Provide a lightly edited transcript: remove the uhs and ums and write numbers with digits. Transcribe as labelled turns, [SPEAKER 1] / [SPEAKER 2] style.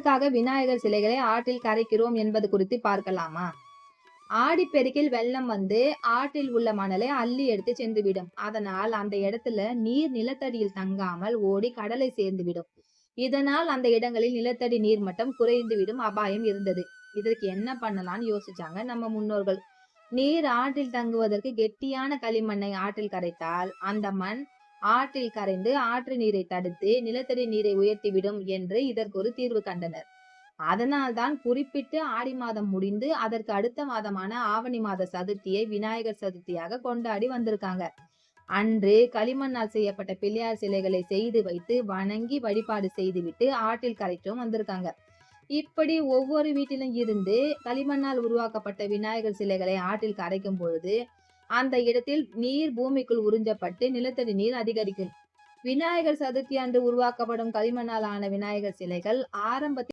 [SPEAKER 1] எதற்காக விநாயகர் சிலைகளை ஆற்றில் கரைக்கிறோம் என்பது குறித்து பார்க்கலாமா? ஆடிப்பெருக்கில் வெள்ளம் வந்து ஆற்றில் உள்ள மணலை அள்ளி எடுத்து சென்றுவிடும். அதனால் அந்த இடத்துல நீர் நிலத்தடியில் தங்காமல் ஓடி கடலை சேர்ந்துவிடும். இதனால் அந்த இடங்களில் நிலத்தடி நீர் மட்டம் குறைந்துவிடும் அபாயம் இருந்தது. இதற்கு என்ன பண்ணலாம்னு யோசிச்சாங்க நம்ம முன்னோர்கள். நீர் ஆற்றில் தங்குவதற்கு கெட்டியான களிமண்ணை ஆற்றில் கரைத்தால் அந்த மண் ஆற்றில் கரைந்து ஆற்று நீரை தடுத்து நிலத்தடி நீரை உயர்த்திவிடும் என்று இதற்கு ஒரு தீர்வு கண்டனர். அதனால்தான் குறிப்பிட்டு ஆடி மாதம் முடிந்து அதற்கு அடுத்த மாதமான ஆவணி மாத சதுர்த்தியை விநாயகர் சதுர்த்தியாக கொண்டாடி வந்திருக்காங்க. அன்று களிமண்ணால் செய்யப்பட்ட பிள்ளையார் சிலைகளை செய்து வைத்து வணங்கி வழிபாடு செய்துவிட்டு ஆற்றில் கரைத்தும் வந்திருக்காங்க. இப்படி ஒவ்வொரு வீட்டிலும் இருந்து களிமண்ணால் உருவாக்கப்பட்ட விநாயகர் சிலைகளை ஆற்றில் கரைக்கும் பொழுது அந்த இடத்தில் நீர் பூமிக்குள் உறிஞ்சப்பட்டு நிலத்தடி நீர் அதிகரிக்கும். விநாயகர் சதுர்த்தி அன்று உருவாக்கப்படும் களிமண்ணால் ஆன விநாயகர் சிலைகள் ஆரம்பத்தில்